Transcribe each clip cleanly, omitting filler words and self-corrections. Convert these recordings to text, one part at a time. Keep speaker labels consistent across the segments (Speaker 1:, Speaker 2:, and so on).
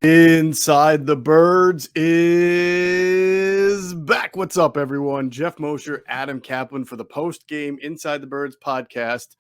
Speaker 1: Inside the Birds is back. What's up, everyone? Geoff Mosher, Adam Caplan for the post-game Inside the Birds podcast.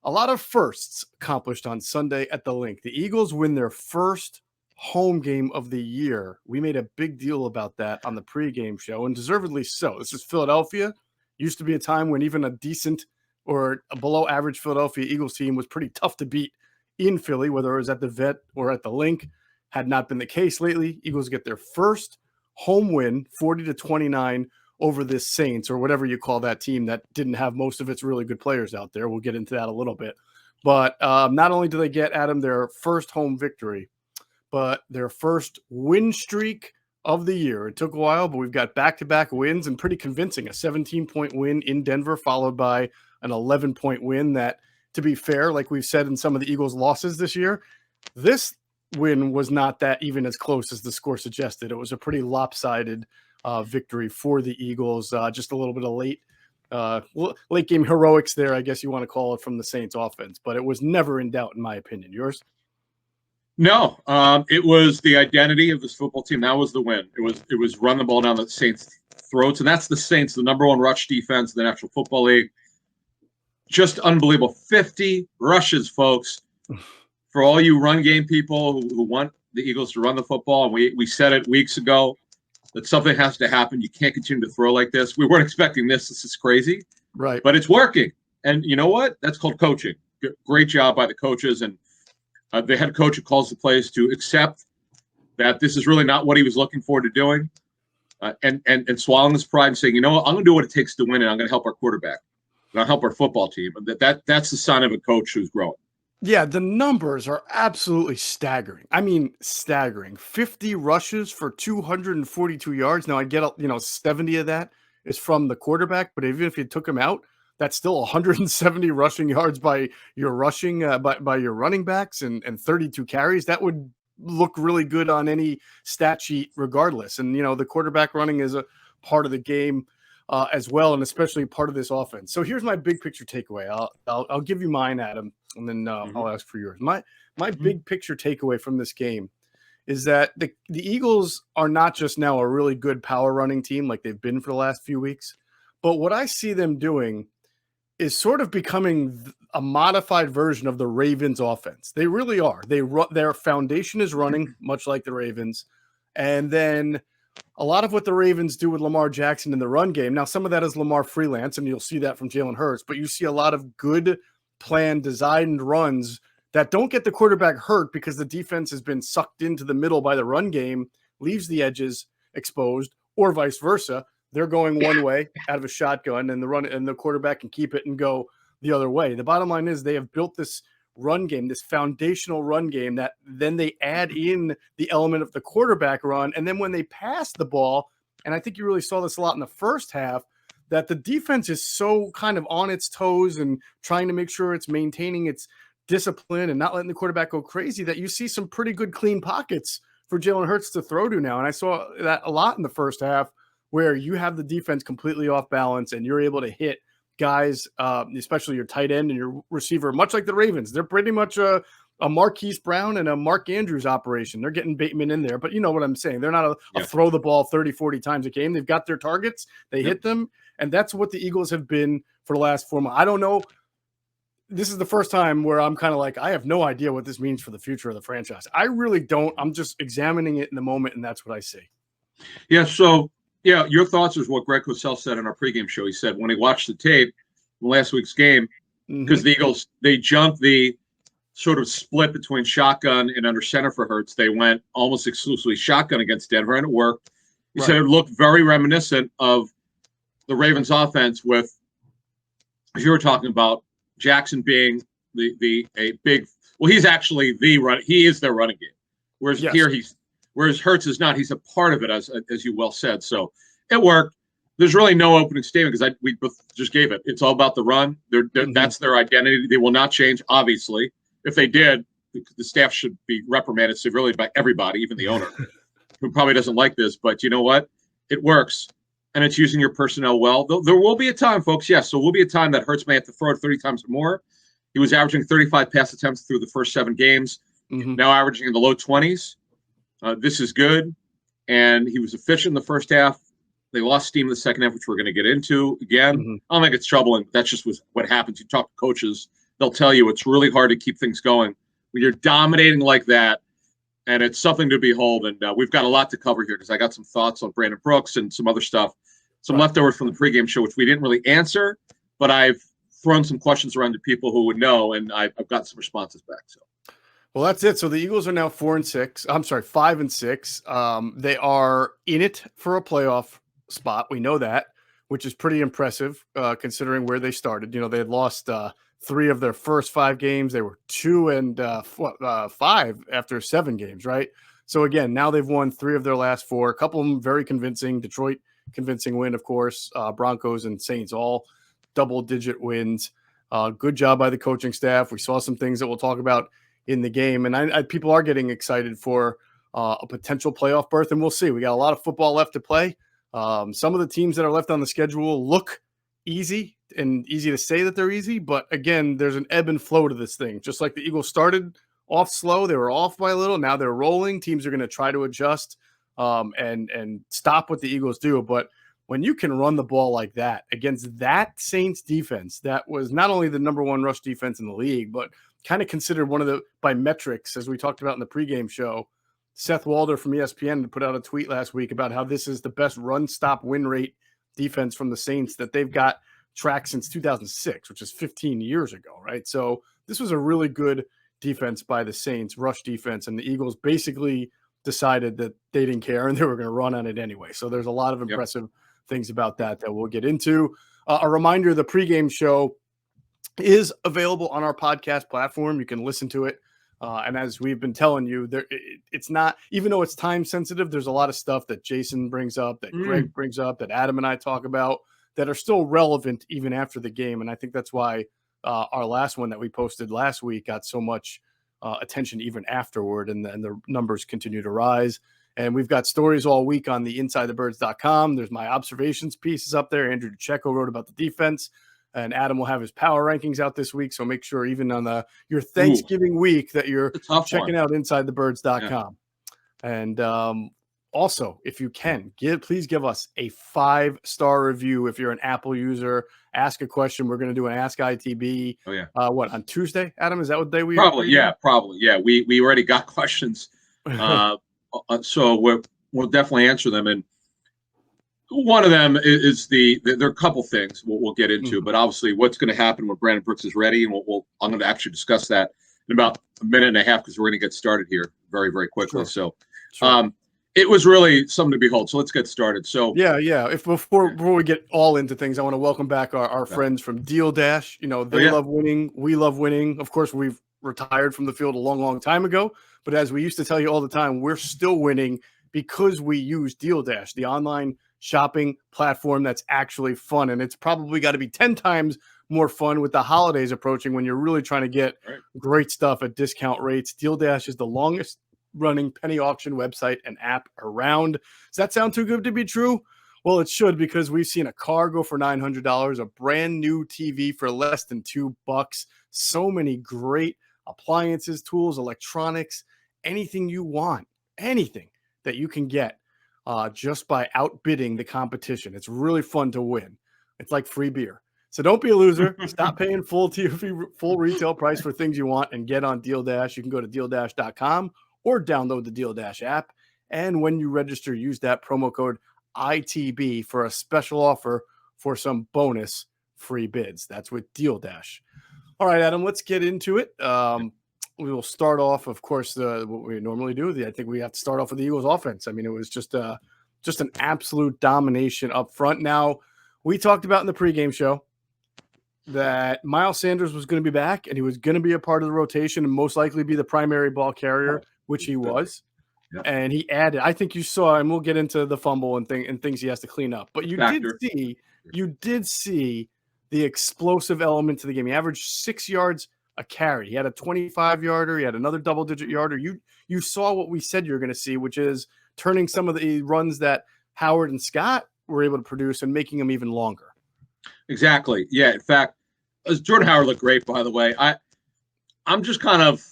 Speaker 1: A lot of firsts accomplished on Sunday at the Linc. The Eagles win their first home game of the year. We made a big deal about that on the pregame show, and deservedly so. This is Philadelphia. Used to be a time when even a decent or a below-average Philadelphia Eagles team was pretty tough to beat in Philly, whether it was at the Vet or at the Linc. Had not been the case lately. Eagles get their first home win, 40-29 over this Saints, or whatever you call that team that didn't have most of its really good players out there. We'll get into that a little bit. But not only do they get, Adam, their first home victory, but their first win streak of the year. It took a while, but we've got back-to-back wins and pretty convincing. A 17-point win in Denver, followed by an 11-point win that, to be fair, like we've said in some of the Eagles' losses this year, this win was not that even as close as the score suggested. It was a pretty lopsided victory for the Eagles. Just a little bit of late game heroics there, I guess you want to call it, from the Saints offense, but it was never in doubt, in my opinion. Yours?
Speaker 2: No, it was the identity of this football team. That was the win. It was run the ball down the Saints' throats, and that's the Saints, the number one rush defense in the National Football League. Just unbelievable. 50 rushes, folks. For all you run game people who want the Eagles to run the football, and we said it weeks ago that something has to happen. You can't continue to throw like this. We weren't expecting this. This is crazy.
Speaker 1: Right.
Speaker 2: But it's working. And you know what? That's called coaching. Great job by the coaches. And the head coach who calls the plays to accept that this is really not what he was looking forward to doing, and swallowing his pride and saying, you know what, I'm going to do what it takes to win, and I'm going to help our quarterback. And I'll help our football team. That's the sign of a coach who's growing.
Speaker 1: Yeah, the numbers are absolutely staggering. I mean, staggering. 50 rushes for 242 yards. Now, I get, 70 of that is from the quarterback, but even if you took him out, that's still 170 rushing yards by your by your running backs and 32 carries. That would look really good on any stat sheet regardless. And, the quarterback running is a part of the game as well, and especially part of this offense. So here's my big picture takeaway. I'll give you mine, Adam, and then I'll ask for yours. My big picture takeaway from this game is that the Eagles are not just now a really good power running team like they've been for the last few weeks, but what I see them doing is sort of becoming a modified version of the Ravens offense. They really are. Their foundation is running, much like the Ravens, and then a lot of what the Ravens do with Lamar Jackson in the run game. Now, some of that is Lamar freelance, and you'll see that from Jalen Hurts, but you see a lot of good planned, designed runs that don't get the quarterback hurt because the defense has been sucked into the middle by the run game, leaves the edges exposed, or vice versa. They're going one way out of a shotgun, and the quarterback can keep it and go the other way. The bottom line is they have built this run game, this foundational run game, that then they add in the element of the quarterback run. And then when they pass the ball, and I think you really saw this a lot in the first half, that the defense is so kind of on its toes and trying to make sure it's maintaining its discipline and not letting the quarterback go crazy, that you see some pretty good clean pockets for Jalen Hurts to throw to now. And I saw that a lot in the first half, where you have the defense completely off balance and you're able to hit guys, especially your tight end and your receiver, much like the Ravens. They're pretty much a Marquise Brown and a Mark Andrews operation. They're getting Bateman in there, but you know what I'm saying. They're not a throw the ball 30, 40 times a game. They've got their targets. They hit them, and that's what the Eagles have been for the last 4 months. I don't know. This is the first time where I'm kind of like, I have no idea what this means for the future of the franchise. I really don't. I'm just examining it in the moment, and that's what I see.
Speaker 2: Yeah, so your thoughts is what Greg Cosell said on our pregame show. He said when he watched the tape from last week's game, because the Eagles, they jumped the sort of split between shotgun and under center for Hurts. They went almost exclusively shotgun against Denver, and it worked. He said it looked very reminiscent of the Ravens offense with, as you were talking about, Jackson being a big – well, he's actually he is their running game. Whereas here whereas Hurts is not. He's a part of it, as you well said. So it worked. There's really no opening statement because we just gave it. It's all about the run. That's their identity. They will not change, obviously. If they did, the staff should be reprimanded severely by everybody, even the owner, who probably doesn't like this. But you know what? It works, and it's using your personnel well. There will be a time, folks, yes, there will be a time that Hurts may have to throw it 30 times or more. He was averaging 35 pass attempts through the first 7 games, now averaging in the low 20s. This is good. And he was efficient in the first half. They lost steam in the second half, which we're going to get into again.
Speaker 1: Mm-hmm.
Speaker 2: I don't think it's troubling. That's just what happens. You talk to coaches, they'll tell you it's really hard to keep things going when you're dominating like that. And it's something to behold. And we've got a lot to cover here because I got some thoughts on Brandon Brooks and some other stuff, some leftovers from the pregame show, which we didn't really answer, but I've thrown some questions around to people who would know, and I've got some responses back. So.
Speaker 1: Well, that's it. So the Eagles are now 4-6. I'm sorry, 5-6. They are in it for a playoff spot. We know that, which is pretty impressive considering where they started. You know, they had lost 3 of their first 5 games. They were 2-5 after 7 games, right? So again, now they've won 3 of their last 4. A couple of them very convincing. Detroit, convincing win, of course. Broncos and Saints, all double-digit wins. Good job by the coaching staff. We saw some things that we'll talk about in the game, and people are getting excited for a potential playoff berth, and we'll see. We got a lot of football left to play. Some of the teams that are left on the schedule look easy and easy to say that they're easy, but again, there's an ebb and flow to this thing. Just like the Eagles started off slow, they were off by a little. Now they're rolling. Teams are going to try to adjust and stop what the Eagles do, but when you can run the ball like that against that Saints defense, that was not only the number 1 rush defense in the league, but kind of considered one of the, by metrics, as we talked about in the pregame show. Seth Walder from ESPN put out a tweet last week about how this is the best run stop win rate defense from the Saints that they've got tracked since 2006, which is 15 years ago, right? So this was a really good defense by the Saints, rush defense, and the Eagles basically decided that they didn't care and they were going to run on it anyway. So there's a lot of impressive things about that we'll get into. A reminder, the pregame show is available on our podcast platform. You can listen to it. And as we've been telling you, it's not, even though it's time sensitive, there's a lot of stuff that Jason brings up, that Greg brings up, that Adam and I talk about that are still relevant even after the game. And I think that's why our last one that we posted last week got so much attention even afterward, and the numbers continue to rise. And we've got stories all week on the InsideTheBirds.com. There's my observations pieces up there. Andrew DeCecco wrote about the defense. And Adam will have his power rankings out this week. So make sure even on your Thanksgiving week that you're checking out InsideTheBirds.com. Yeah. And also, if you can, please give us a 5-star review if you're an Apple user. Ask a question. We're going to do an Ask ITB.
Speaker 2: Oh, yeah.
Speaker 1: On Tuesday, Adam? Is that what day we
Speaker 2: Probably, yeah, probably. Yeah, we already got questions. So we'll definitely answer them. And one of them is there are a couple things we'll get into, but obviously what's going to happen when Brandon Brooks is ready, and I'm going to actually discuss that in about a minute and a half because we're going to get started here very, very quickly. Sure. So it was really something to behold. So let's get started. So
Speaker 1: yeah. Before we get all into things, I want to welcome back our friends from Deal Dash. You know, they love winning. We love winning. Of course, we've retired from the field a long, long time ago, but as we used to tell you all the time, we're still winning because we use Deal Dash, the online shopping platform that's actually fun. And it's probably got to be 10 times more fun with the holidays approaching when you're really trying to get great stuff at discount rates. Deal Dash is the longest running penny auction website and app around. Does that sound too good to be true? Well, it should, because we've seen a car go for $900, a brand new TV for less than $2. So many great appliances, tools, electronics, anything you want, anything that you can get just by outbidding the competition. It's really fun to win. It's like free beer. So don't be a loser. Stop paying full retail price for things you want and get on Deal Dash. You can go to DealDash.com or download the Deal Dash app. And when you register, use that promo code ITB for a special offer for some bonus free bids. That's with Deal Dash. All right, Adam, let's get into it. We will start off, of course, what we normally do. I think we have to start off with the Eagles offense. I mean, it was just an absolute domination up front. Now, we talked about in the pregame show that Miles Sanders was going to be back and he was going to be a part of the rotation and most likely be the primary ball carrier, which he was. Yeah. And he added, I think you saw, and we'll get into the fumble and things he has to clean up. But you did see the explosive element to the game. He averaged 6 yards a carry. He had a 25-yarder. He had another double-digit yarder. You saw what we said you were going to see, which is turning some of the runs that Howard and Scott were able to produce and making them even longer.
Speaker 2: Exactly. Yeah. In fact, Jordan Howard looked great, by the way. I'm just kind of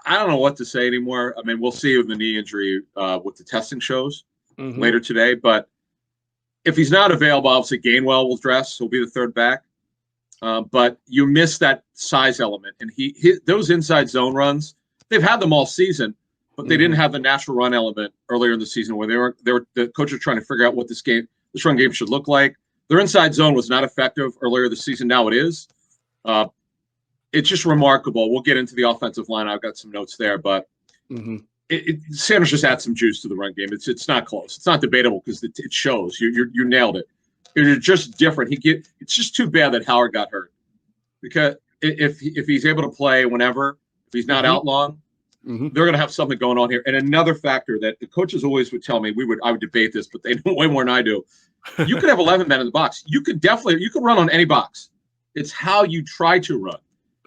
Speaker 2: I don't know what to say anymore. I mean, we'll see with the knee injury what the testing shows later today. But if he's not available, obviously Gainwell will dress. He'll be the third back. But you miss that size element, and those inside zone runs, they've had them all season, but they didn't have the natural run element earlier in the season where the coach was trying to figure out what this run game should look like. Their inside zone was not effective earlier this season. Now it is. It's just remarkable. We'll get into the offensive line. I've got some notes there, but Sanders just adds some juice to the run game. It's not close. It's not debatable because it shows. You nailed it. You're just different. It's just too bad that Howard got hurt, because if he's able to play whenever, if he's not out long, they're going to have something going on here. And another factor that the coaches always would tell me, I would debate this, but they know way more than I do. You could have 11 men in the box. You could run on any box. It's how you try to run,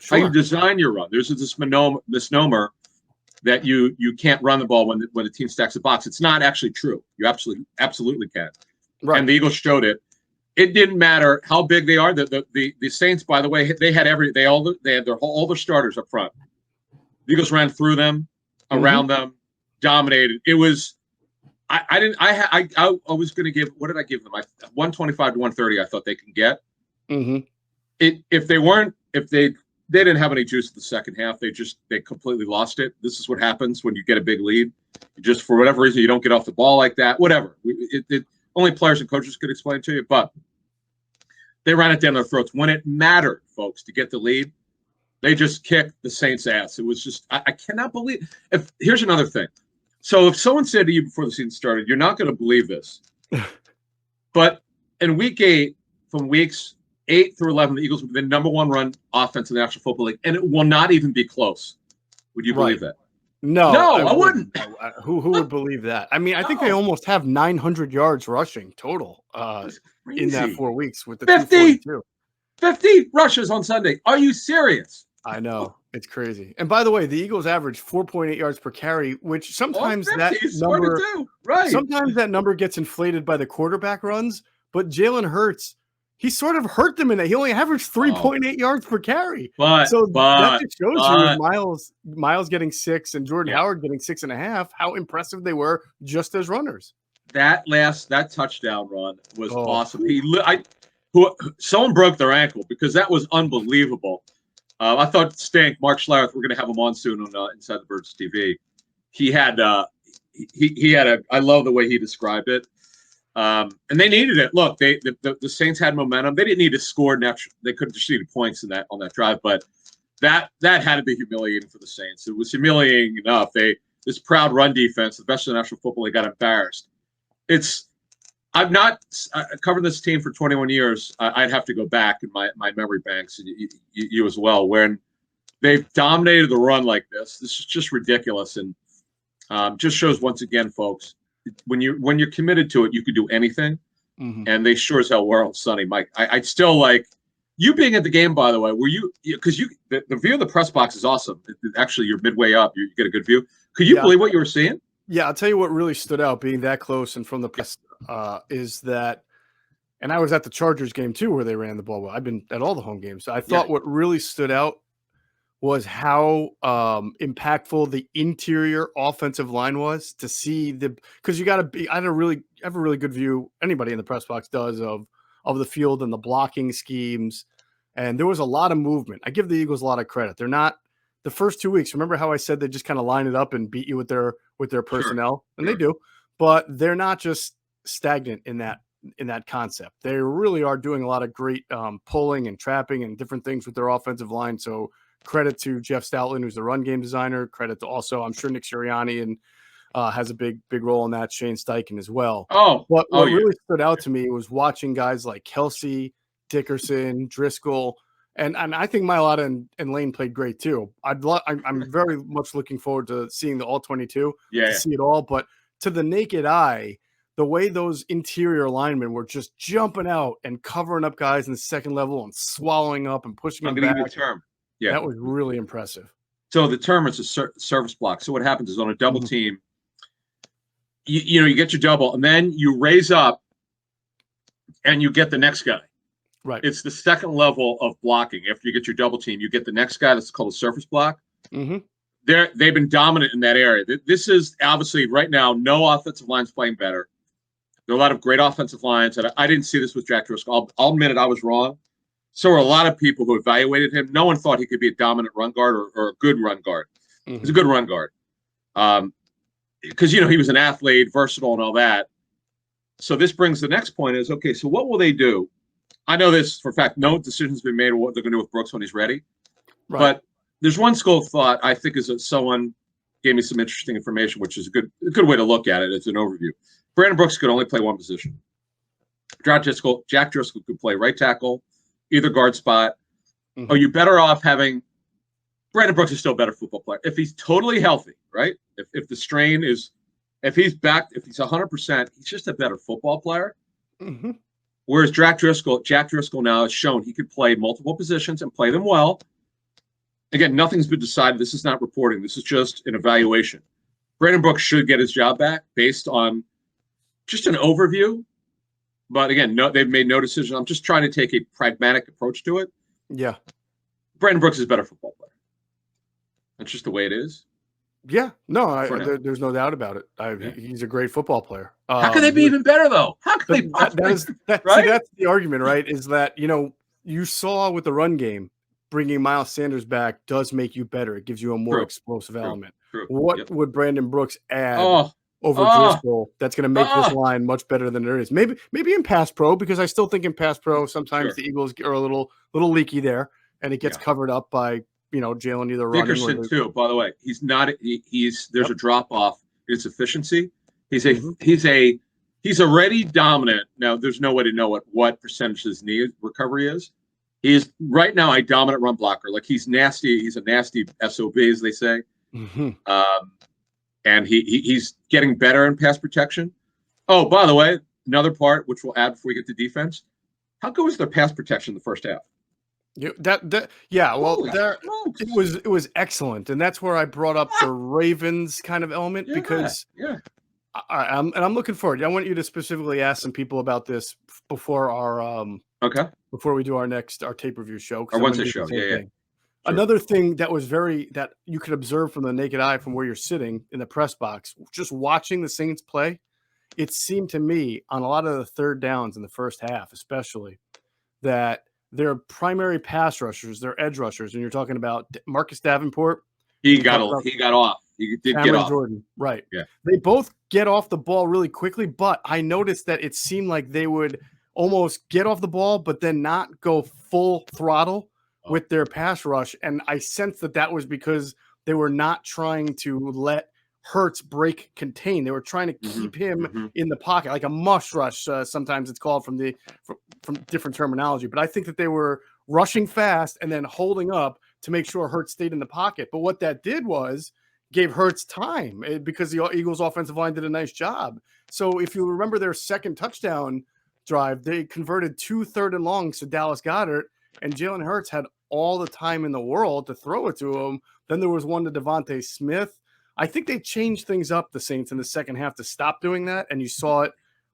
Speaker 2: how you design your run. There's this misnomer that you can't run the ball when the team stacks the box. It's not actually true. You absolutely can. Right. And the Eagles showed it. It didn't matter how big they are. The Saints, by the way, they had all their starters up front. The Eagles ran through them, around them, dominated. It was. I was going to give. What did I give them? 125 to 130. I thought they can get. If they didn't have any juice in the second half. They completely lost it. This is what happens when you get a big lead. You just, for whatever reason, you don't get off the ball like that. Whatever. Only players and coaches could explain it to you, but they ran it down their throats. When it mattered, folks, to get the lead, they just kicked the Saints' ass. It was just, I cannot believe. Here's another thing. So if someone said to you before the season started, you're not going to believe this, but in week 8, from weeks 8 through 11, the Eagles will be the number 1 run offense in the National Football League, and it will not even be close. Would you believe that?
Speaker 1: No,
Speaker 2: I wouldn't.
Speaker 1: Who would believe that? I mean, I think they almost have 900 yards rushing total in that 4 weeks with the
Speaker 2: 50 rushes on Sunday. Are you serious?
Speaker 1: I know. It's crazy. And by the way, the Eagles average 4.8 yards per carry, which sometimes sometimes that number gets inflated by the quarterback runs, but Jalen Hurts, he sort of hurt them in that. He only averaged 3.8 yards per carry. That just shows you with Miles getting 6 and Jordan Howard getting 6.5, how impressive they were just as runners.
Speaker 2: That touchdown run was awesome. Someone broke their ankle because that was unbelievable. I thought Mark Schlereth, we're going to have him on soon on Inside the Birds TV. He had I love the way he described it. And they needed it. Look, the Saints had momentum. They didn't need to score next. They could have just needed points on that drive, but that had to be humiliating for the Saints. It was humiliating enough. This proud run defense, the best in the National Football League, got embarrassed. I've not covered this team for 21 years. I'd have to go back in my memory banks, and you as well, when they've dominated the run like this. This is just ridiculous, and just shows once again, folks, when you're committed to it, you can do anything. And they sure as hell were on Sunday, Mike. I'd still like you being at the game, by the way. Were you? Because the view of the press box is awesome. Actually, you're midway up. You get a good view. Could you believe what you were seeing?
Speaker 1: Yeah, I'll tell you what really stood out being that close and from the press is that, and I was at the Chargers game too where they ran the ball well. I've been at all the home games. I thought what really stood out was how impactful the interior offensive line was to see because you got to be. I have a really good view. Anybody in the press box does of the field and the blocking schemes, and there was a lot of movement. I give the Eagles a lot of credit. They're not the first 2 weeks. Remember how I said they just kind of line it up and beat you with their personnel, and they do, but they're not just stagnant in that concept. They really are doing a lot of great pulling and trapping and different things with their offensive line. So credit to Geoff Stoutland, who's the run game designer. Credit to also, I'm sure Nick Sirianni and has a big role in that. Shane Steichen as well. What really stood out to me was watching guys like Kelsey, Dickerson, Driscoll, and I think Mailata and Lane played great too. I'm very much looking forward to seeing the all 22 to see it all. But to the naked eye, the way those interior linemen were just jumping out and covering up guys in the second level and swallowing up and pushing them back. That was really impressive.
Speaker 2: So the term is a service block. So what happens is on a double team, you get your double, and then you raise up and you get the next guy.
Speaker 1: Right.
Speaker 2: It's the second level of blocking. After you get your double team, you get the next guy. That's called a surface block. they've been dominant in that area. This is obviously right now, no offensive line's playing better. There are a lot of great offensive lines, and I didn't see this with Jack Driscoll. I'll admit it, I was wrong. So were a lot of people who evaluated him. No one thought he could be a dominant run guard or a good run guard. He's a good run guard. Because, he was an athlete, versatile, and all that. So this brings the next point is, okay, so what will they do? I know this for a fact. No decision's been made on what they're going to do with Brooks when he's ready. Right. But there's one school of thought I think is that someone gave me some interesting information, which is a good way to look at it. It's an overview. Brandon Brooks could only play one position. Jack Driscoll could play right tackle, either guard spot. Are you better off having Brandon Brooks is still a better football player if he's totally healthy, right? If the strain is, if he's back, if he's 100%, he's just a better football player. Whereas Jack Driscoll now has shown he could play multiple positions and play them well. Again, nothing's been decided. This is not reporting. This is just an evaluation. Brandon Brooks should get his job back based on just an overview. But again, they've made no decision. I'm just trying to take a pragmatic approach to it.
Speaker 1: Yeah.
Speaker 2: Brandon Brooks is a better football player. That's just the way it is.
Speaker 1: Yeah. No, there's no doubt about it. He's a great football player.
Speaker 2: How can they be even better, though? How can they possibly?
Speaker 1: Right? See, that's the argument, right? Is that, you saw with the run game, bringing Miles Sanders back does make you better. It gives you a more explosive element. What would Brandon Brooks add over Driscoll that's going to make this line much better than it is? Maybe in pass pro, because I still think in pass pro sometimes the Eagles are a little leaky there, and it gets covered up by Jalen either running
Speaker 2: Dickerson too. By the way, he's not. There's a drop off in his efficiency. He's already dominant. Now there's no way to know what percentage his knee recovery is. He is right now a dominant run blocker. Like he's nasty. He's a nasty SOB, as they say. And he's getting better in pass protection. Oh, by the way, another part which we'll add before we get to defense. How good was their pass protection in the first half?
Speaker 1: It was excellent, and that's where I brought up the Ravens kind of element because I'm looking forward. I want you to specifically ask some people about this before our before we do our tape review show.
Speaker 2: Our Wednesday show, Sure.
Speaker 1: Another thing that was that you could observe from the naked eye from where you're sitting in the press box, just watching the Saints play, it seemed to me on a lot of the third downs in the first half, especially, that their primary pass rushers, their edge rushers, and you're talking about Marcus Davenport.
Speaker 2: He got off. He did
Speaker 1: Cameron
Speaker 2: get off.
Speaker 1: Jordan, right.
Speaker 2: Yeah.
Speaker 1: They both get off the ball really quickly, but I noticed that it seemed like they would almost get off the ball, but then not go full throttle with their pass rush. And I sensed that was because they were not trying to let Hurts break contain. They were trying to keep him in the pocket, like a mush rush. Sometimes it's called from different terminology, but I think that they were rushing fast and then holding up to make sure Hurts stayed in the pocket. But what that did was gave Hurts time because the Eagles offensive line did a nice job. So if you remember their second touchdown drive, they converted 2 3rd and longs to Dallas Goedert, and Jalen Hurts had all the time in the world to throw it to him. Then there was one to Devontae Smith. I think they changed things up, the Saints, in the second half to stop doing that, and you saw it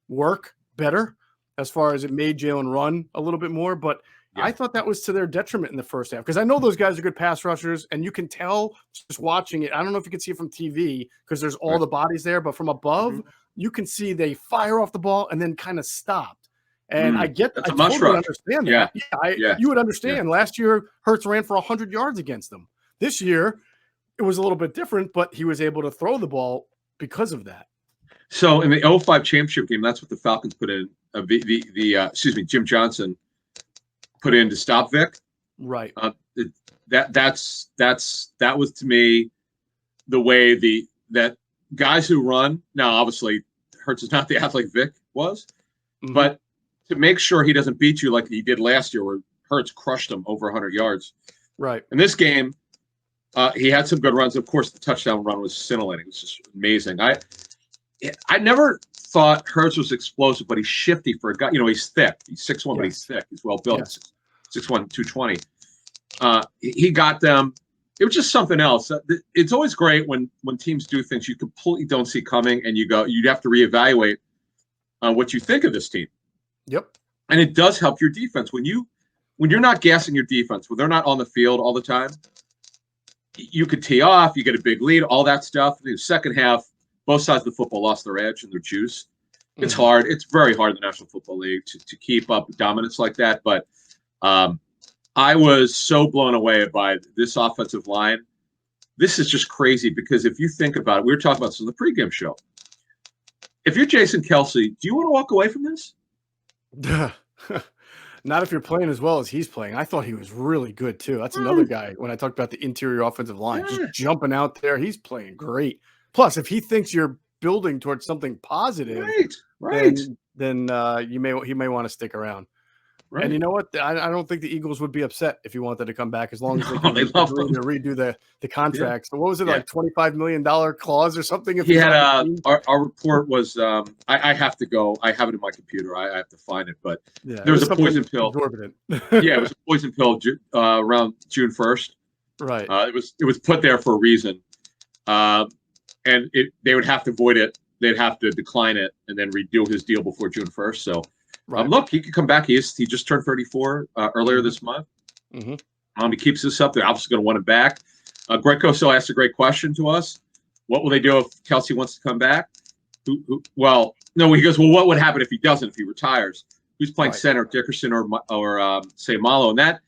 Speaker 1: work better as far as it made Jalen run a little bit more. But I thought that was to their detriment in the first half because I know those guys are good pass rushers, and you can tell just watching it. I don't know if you can see it from TV because there's all the bodies there, but from above, you can see they fire off the ball and then kind of stopped. And I get that. I totally understand that. You would understand. Last year, Hurts ran for 100 yards against them. This year, it was a little bit different, but he was able to throw the ball because of that.
Speaker 2: So in the 05 championship game, that's what the Falcons put in. Jim Johnson put in to stop Vic.
Speaker 1: Right.
Speaker 2: That was to me the way that guys who run. Now, obviously, Hurts is not the athlete Vic was, but to make sure he doesn't beat you like he did last year, where Hurts crushed him over 100 yards.
Speaker 1: Right.
Speaker 2: In this game, he had some good runs. Of course, the touchdown run was scintillating. It was just amazing. I never thought Hurts was explosive, but he's shifty for a guy. He's thick. He's 6'1", but he's thick. He's well built. 6'1", 220. He got them. It was just something else. It's always great when teams do things you completely don't see coming, and you'd have to reevaluate what you think of this team.
Speaker 1: Yep.
Speaker 2: And it does help your defense when you're not gassing your defense, when they're not on the field all the time. you could tee off, you get a big lead, all that stuff. The second half, both sides of the football lost their edge and their juice. It's hard. It's very hard in the National Football League to keep up dominance like that. But I was so blown away by this offensive line. This is just crazy because if you think about it, we were talking about this in the pregame show. If you're Jason Kelsey, do you want to walk away from this?
Speaker 1: Not if you're playing as well as he's playing. I thought he was really good too. That's another guy when I talked about the interior offensive line, just jumping out there. He's playing great. Plus, if he thinks you're building towards something positive,
Speaker 2: right.
Speaker 1: then he may want to stick around.
Speaker 2: Right.
Speaker 1: And you know what? I don't think the Eagles would be upset if he wanted to come back as long as they can agree to redo the contract. So what was it, like $25 million clause or something? If
Speaker 2: he had our report was I have to go. I have it in my computer. I have to find it. But there was a poison pill.
Speaker 1: Exorbitant.
Speaker 2: It was a poison pill around June 1st.
Speaker 1: Right.
Speaker 2: It was put there for a reason. And they would have to void it. They'd have to decline it and then redo his deal before June 1st. So. Right. Look, he could come back. He just turned 34 earlier this month. He keeps this up. They're obviously going to want him back. Greg Cosell asked a great question to us. What will they do if Kelsey wants to come back? Well, no, he goes, well, what would happen if he doesn't, if he retires? Who's playing center, Dickerson or say Malo? And that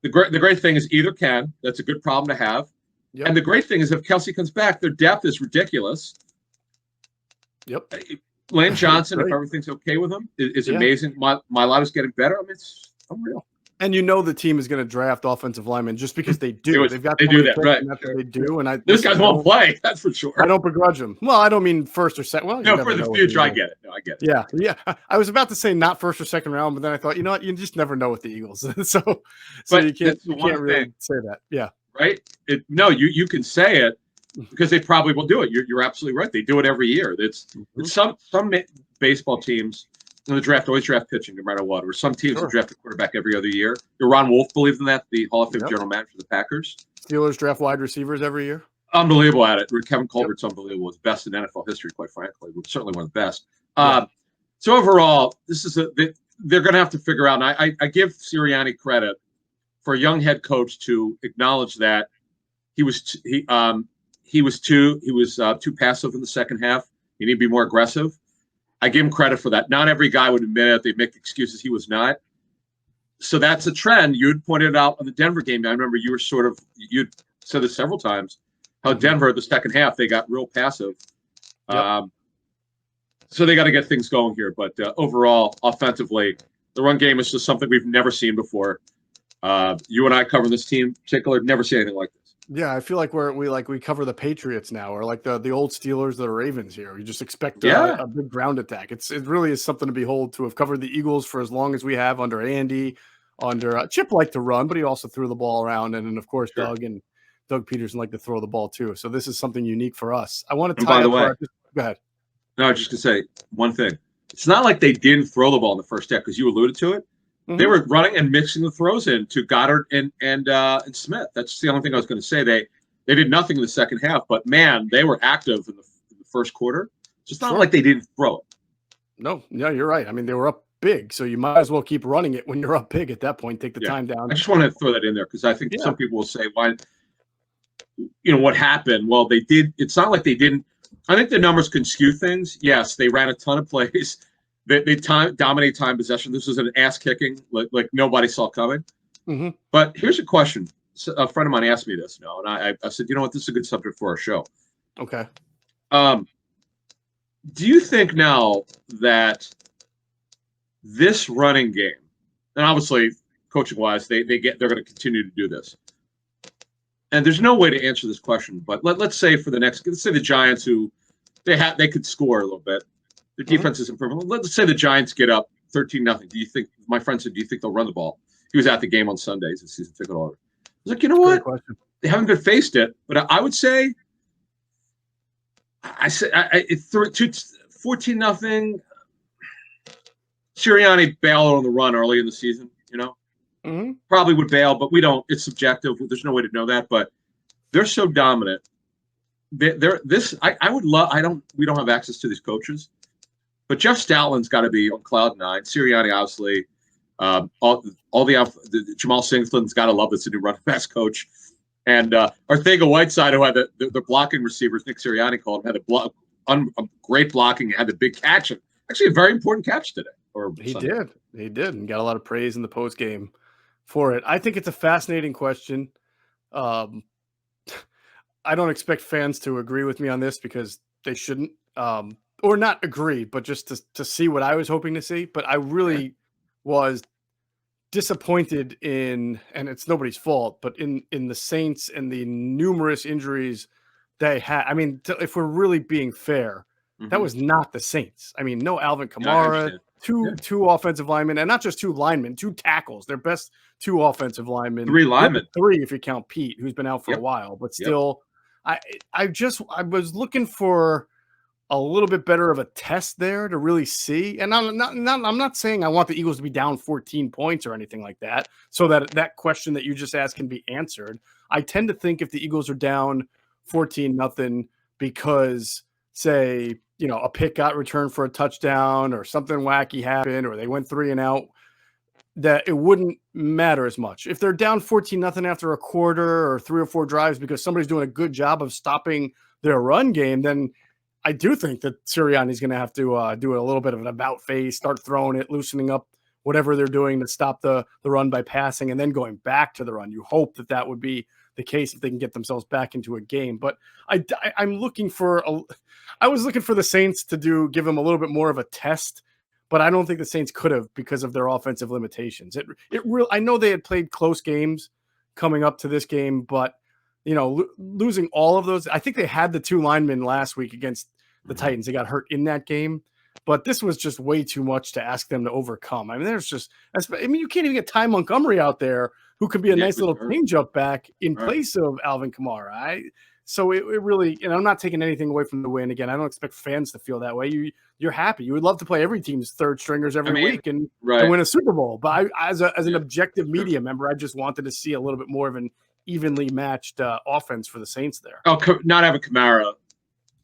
Speaker 2: the great thing is either can. That's a good problem to have. Yep. And the great thing is if Kelsey comes back, their depth is ridiculous.
Speaker 1: Yep.
Speaker 2: Lane Johnson, if everything's okay with him, is amazing. Mailata's getting better. I mean, it's unreal.
Speaker 1: And you know the team is going to draft offensive linemen just because they do. They've got
Speaker 2: they do that, right?
Speaker 1: They do, and
Speaker 2: those guys won't play. That's for sure.
Speaker 1: I don't begrudge them. Well, I don't mean first or second. Well,
Speaker 2: no, for the future, I get it. No, I get it.
Speaker 1: Yeah. I was about to say not first or second round, but then I thought, you know what? You just never know with the Eagles, so you can't really say that. Yeah,
Speaker 2: right. You can say it because they probably will do it. You're absolutely right. They do it every year. It's some baseball teams in the draft always draft pitching no matter what, or some teams will draft a quarterback every other year. Ron Wolf believes in that, the Hall of Fame general manager of the Packers.
Speaker 1: Steelers draft wide receivers every year.
Speaker 2: Unbelievable at it. Kevin Colbert's unbelievable. It's best in NFL history, quite frankly. We're certainly one of the best. So overall, this is they're going to have to figure out. And I give Sirianni credit for a young head coach to acknowledge that he was too passive in the second half. He needed to be more aggressive. I give him credit for that. Not every guy would admit it. They make excuses. He was not. So that's a trend. You'd pointed out on the Denver game. I remember you'd said this several times, how Denver, the second half, they got real passive. So they got to get things going here. But overall, offensively, the run game is just something we've never seen before. You and I cover this team in particular, never seen anything like this.
Speaker 1: Yeah, I feel like we cover the Patriots now, or like the old Steelers, the Ravens here. You just expect a big ground attack. It really is something to behold to have covered the Eagles for as long as we have under Andy, under Chip liked to run, but he also threw the ball around, and then of course Doug Peterson like to throw the ball too. So this is something unique for us. I want to tie up. Go ahead.
Speaker 2: No, I was just gonna say one thing. It's not like they didn't throw the ball in the first half because you alluded to it. They were running and mixing the throws in to Goddard and Smith. That's the only thing I was going to say. They did nothing in the second half, but man, they were active in the first quarter. It's just not like they didn't throw it.
Speaker 1: No, you're right. I mean, they were up big, so you might as well keep running it when you're up big at that point. Take the time down.
Speaker 2: I just want to throw that in there because I think some people will say, "Why? What happened?" Well, they did. It's not like they didn't. I think the numbers can skew things. Yes, they ran a ton of plays. They dominate time possession. This was an ass kicking like nobody saw coming. But here's a question. So a friend of mine asked me this, and I said, you know what, this is a good subject for our show.
Speaker 1: Okay.
Speaker 2: Do you think now that this running game, and obviously coaching wise, they're going to continue to do this, and there's no way to answer this question, but let's say let's say the Giants, who they could score a little bit. Their defense is improving. Let's say the Giants get up 13-0. Do you think, my friend said, do you think they'll run the ball? He was at the game on Sunday. He's a season ticket holder. I was like, you know what? They haven't been faced it, but I would say, it's 14-0. Sirianni bailed on the run early in the season, probably would bail, but we don't. It's subjective. There's no way to know that, but they're so dominant. I would love. We don't have access to these coaches. But Jeff Stoutland's got to be on cloud nine. Sirianni, obviously, all the Jamal Singleton's got to love that's a new running backs coach, And Arcega-Whiteside, who had the blocking receivers, Nick Sirianni called, had a great blocking, had the big catch. Actually, a very important catch today.
Speaker 1: He did, and got a lot of praise in the post game for it. I think it's a fascinating question. I don't expect fans to agree with me on this because they shouldn't, or not agree, but just to see what I was hoping to see. But I really was disappointed in, and it's nobody's fault, but in the Saints and the numerous injuries they had. I mean, if we're really being fair, that was not the Saints. I mean, no Alvin Kamara, two offensive linemen, and not just two linemen, two tackles. Their best two offensive linemen,
Speaker 2: three linemen,
Speaker 1: three if you count Pete, who's been out for a while, but still, I was looking for a little bit better of a test there to really see. And I'm not saying I want the Eagles to be down 14 points or anything like that, so that question that you just asked can be answered. I tend to think if the Eagles are down 14-0 because, say, a pick got returned for a touchdown or something wacky happened or they went 3 and out, that it wouldn't matter as much. If they're down 14-0 after a quarter or 3 or 4 drives because somebody's doing a good job of stopping their run game, then I do think that Sirianni's going to have to do a little bit of an about face, start throwing it, loosening up whatever they're doing to stop the run by passing and then going back to the run. You hope that would be the case if they can get themselves back into a game. But I'm looking for I was looking for the Saints to give them a little bit more of a test, but I don't think the Saints could have because of their offensive limitations. I know they had played close games coming up to this game, but losing all of those, I think they had the 2 linemen last week against the Titans. They got hurt in that game, but this was just way too much to ask them to overcome. I mean, you can't even get Ty Montgomery out there, who could be a nice little change-up back in place of Alvin Kamara. So it really, and I'm not taking anything away from the win. Again, I don't expect fans to feel that way. You're happy. You would love to play every team's third stringers every week and win a Super Bowl. But as an objective media member, I just wanted to see a little bit more of an evenly matched offense for the Saints there.
Speaker 2: Oh, not having Kamara,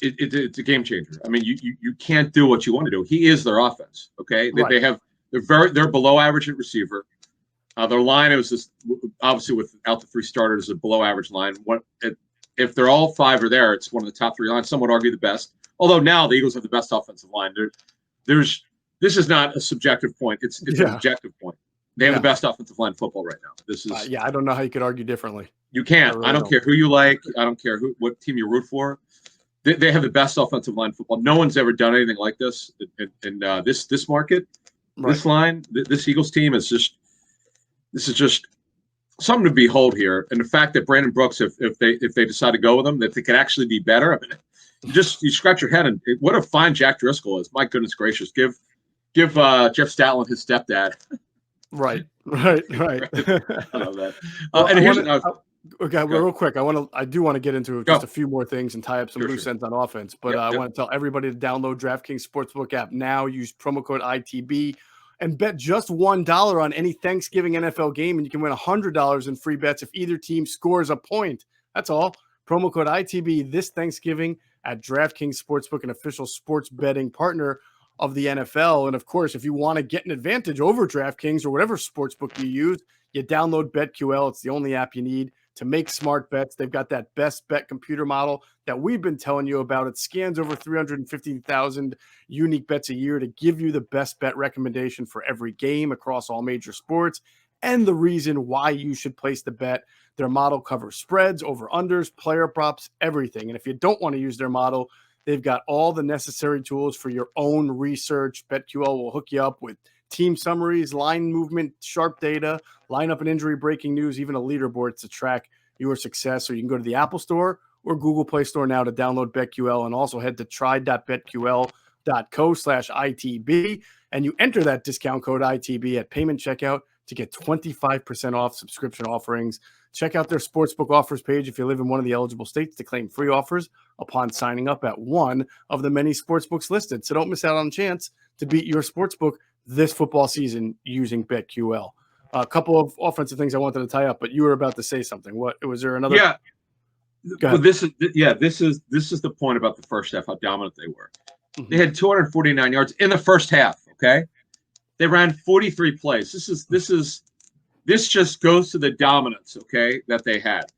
Speaker 2: it's a game changer. I mean, you can't do what you want to do. He is their offense. Okay, they're below average at receiver. Their line is just obviously without the 3 starters, a below average line. If they're all 5 are there, it's one of the top 3 lines. Some would argue the best. Although now the Eagles have the best offensive line. This is not a subjective point. It's an objective point. They have the best offensive line in football right now. This is
Speaker 1: I don't know how you could argue differently.
Speaker 2: You can't. I don't care who you like. I don't care what team you root for. They have the best offensive line in football. No one's ever done anything like this in this market. This line, this Eagles team is just. This is just something to behold here, and the fact that Brandon Brooks, if they decide to go with him, that they could actually be better. I mean, you scratch your head and what a fine Jack Driscoll is. My goodness gracious, give Jeff Statland his stepdad.
Speaker 1: Right.
Speaker 2: I love that. And here's
Speaker 1: real quick. I do want to get into just a few more things and tie up some loose ends on offense, but I want to tell everybody to download DraftKings Sportsbook app now. Use promo code ITB. And bet just $1 on any Thanksgiving NFL game, and you can win $100 in free bets if either team scores a point. That's all. Promo code ITB this Thanksgiving at DraftKings Sportsbook, an official sports betting partner of the NFL. And, of course, if you want to get an advantage over DraftKings or whatever sportsbook you use, you download BetQL. It's the only app you need to make smart bets. They've got that best bet computer model that we've been telling you about. It scans over 350,000 unique bets a year to give you the best bet recommendation for every game across all major sports and the reason why you should place the bet. Their model covers spreads, over-unders, player props, everything. And if you don't want to use their model, they've got all the necessary tools for your own research. BetQL will hook you up with team summaries, line movement, sharp data, lineup and injury breaking news, even a leaderboard to track your success. So you can go to the Apple Store or Google Play Store now to download BetQL, and also head to try.betql.co/ITB, and you enter that discount code ITB at payment checkout to get 25% off subscription offerings. Check out their sportsbook offers page if you live in one of the eligible states to claim free offers upon signing up at one of the many sportsbooks listed. So don't miss out on the chance to beat your sportsbook this football season using BetQL. A couple of offensive things I wanted to tie up, but you were about to say something. What was there another?
Speaker 2: Yeah. Well, this is the point about the first half, how dominant they were. Mm-hmm. They had 249 yards in the first half. Okay, they ran 43 plays. This just goes to the dominance. Okay, that they had.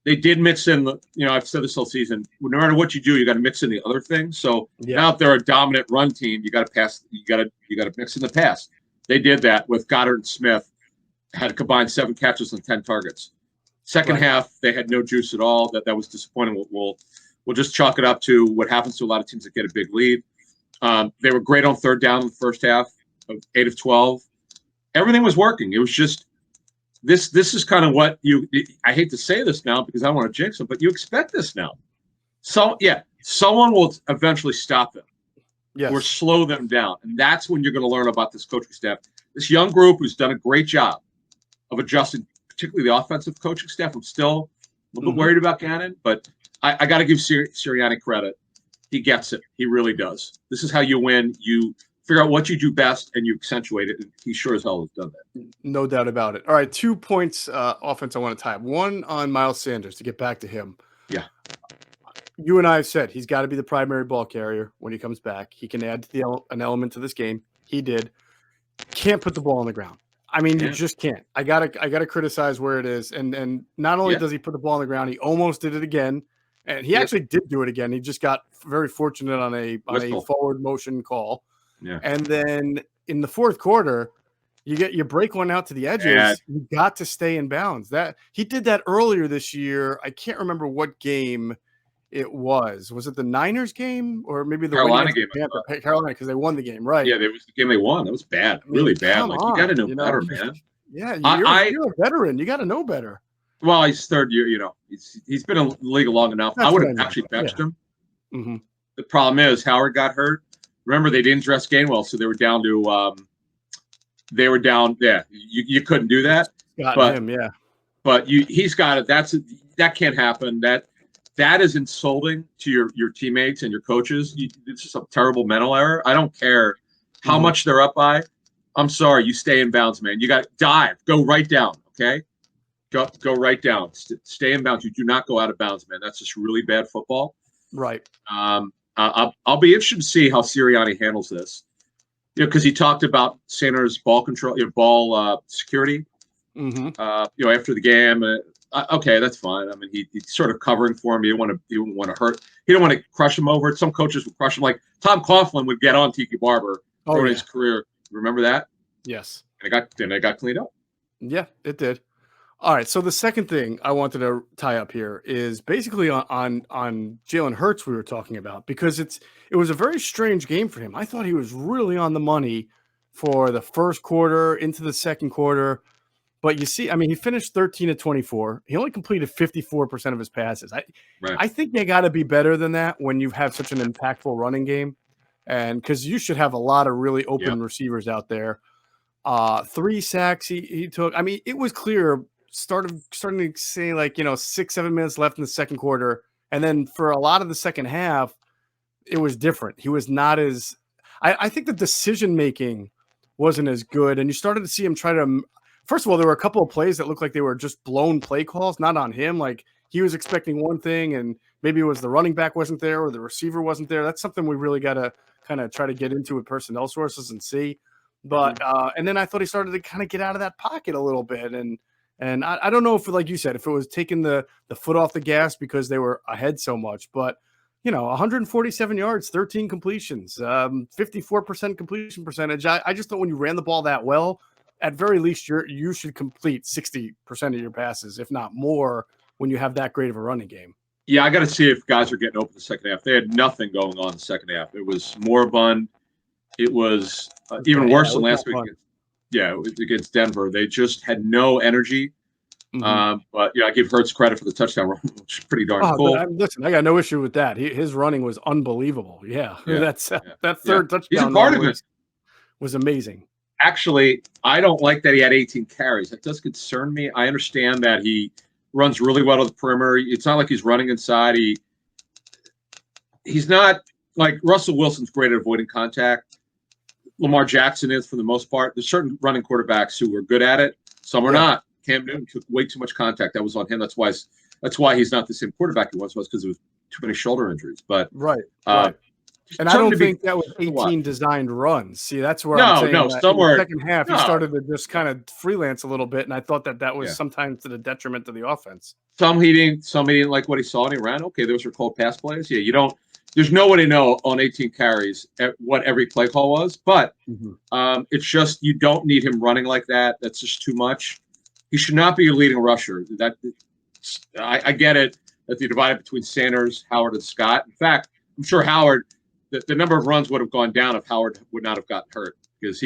Speaker 2: they did mix in the, I've said this whole season, no matter what you do, you got to mix in the other things. So now if they're a dominant run team, you got to pass, you got to mix in the pass. They did that with Goddard and Smith, had combined 7 catches and 10 targets. Second half, they had no juice at all. That was disappointing. We'll just chalk it up to what happens to a lot of teams that get a big lead. They were great on third down in the first half, of 8 of 12. Everything was working. It was just this is kind of what I hate to say this now because I don't want to jinx them, but you expect this now. So, someone will eventually stop them or slow them down. And that's when you're going to learn about this coaching staff. This young group who's done a great job of adjusting, particularly the offensive coaching staff. I'm still a little bit worried about Gannon, but I got to give Sirianni credit. He gets it. He really does. This is how you win. You figure out what you do best, and you accentuate it. And he sure as hell has done that.
Speaker 1: No doubt about it. All right, 2 points offense I want to tie up. One on Miles Sanders, to get back to him.
Speaker 2: Yeah.
Speaker 1: You and I have said he's got to be the primary ball carrier when he comes back. He can add an element to this game. He did. Can't put the ball on the ground. I mean, you just can't. I gotta criticize where it is. And not only does he put the ball on the ground, he almost did it again. And he actually did do it again. He just got very fortunate on a forward motion call.
Speaker 2: Yeah.
Speaker 1: And then in the fourth quarter, you break one out to the edges. Yeah. You got to stay in bounds. That he did that earlier this year. I can't remember what game it was. Was it the Niners game or maybe the
Speaker 2: Carolina game?
Speaker 1: Carolina, because they won the game, right?
Speaker 2: Yeah, it was the game they won. That was bad, really bad. Like you got to know better, man.
Speaker 1: Yeah, you're a veteran. You got to know better.
Speaker 2: Well, he's third year. He's been in the league long enough. I would have actually benched him.
Speaker 1: Mm-hmm.
Speaker 2: The problem is Howard got hurt. Remember, they didn't dress Gainwell, so they were down to. They were down. Yeah, you couldn't do that. But he's got it. That can't happen. That is insulting to your teammates and your coaches. It's just a terrible mental error. I don't care how much they're up by. I'm sorry. You stay in bounds, man. You got to dive. Go right down. Okay. Go right down. Stay in bounds. You do not go out of bounds, man. That's just really bad football.
Speaker 1: Right.
Speaker 2: I'll be interested to see how Sirianni handles this. Because he talked about Sanders' ball control, ball security. After the game. Okay, that's fine. I mean, he's sort of covering for him. He didn't want to hurt. He didn't want to crush him over. Some coaches would crush him. Like Tom Coughlin would get on Tiki Barber during his career. Remember that?
Speaker 1: Yes.
Speaker 2: And it got cleaned up.
Speaker 1: Yeah, it did. All right. So the second thing I wanted to tie up here is basically on Jalen Hurts we were talking about, because it was a very strange game for him. I thought he was really on the money for the first quarter into the second quarter. But you see, I mean, he finished 13 of 24. He only completed 54% of his passes. I think they got to be better than that when you have such an impactful running game, and because you should have a lot of really open receivers out there. 3 sacks he took. I mean, it was clear starting to say 6-7 minutes left in the second quarter, and then for a lot of the second half, it was different. He was not as. I think the decision making wasn't as good, and you started to see him try to. First of all, there were a couple of plays that looked like they were just blown play calls, not on him. Like he was expecting one thing, and maybe it was the running back wasn't there or the receiver wasn't there. That's something we really got to kind of try to get into with personnel sources and see. But and then I thought he started to kind of get out of that pocket a little bit, and I don't know if, like you said, if it was taking the foot off the gas because they were ahead so much, but 147 yards, 13 completions, 54% completion percentage. I just thought when you ran the ball that well, at very least, you should complete 60% of your passes, if not more, when you have that great of a running game.
Speaker 2: Yeah, I got to see if guys are getting open the second half. They had nothing going on in the second half. It was moribund. It was even worse than last week. Against Denver. They just had no energy. But I give Hurts credit for the touchdown run, which is pretty darn cool.
Speaker 1: Listen, I got no issue with that. His running was unbelievable. That third touchdown
Speaker 2: He's a part of it.
Speaker 1: Was amazing.
Speaker 2: Actually, I don't like that he had 18 carries. That does concern me. I understand that he runs really well to the perimeter. It's not like he's running inside. He's not like Russell Wilson's great at avoiding contact. Lamar Jackson is for the most part. There's certain running quarterbacks who are good at it. Some are not. Cam Newton took way too much contact. That was on him. That's why he's not the same quarterback he was because there was too many shoulder injuries. But
Speaker 1: And I don't think that was 18 designed runs. See, that's where I'm saying that
Speaker 2: somewhere
Speaker 1: in the second half, he started to just kind of freelance a little bit, and I thought that was sometimes to the detriment to the offense.
Speaker 2: Some he didn't like what he saw and he ran. Okay, those are cold pass plays. Yeah, you don't. There's no way to know on 18 carries what every play call was, but it's just you don't need him running like that. That's just too much. He should not be your leading rusher. I get it that they divided between Sanders, Howard, and Scott. In fact, I'm sure Howard, the number of runs would have gone down if Howard would not have gotten hurt because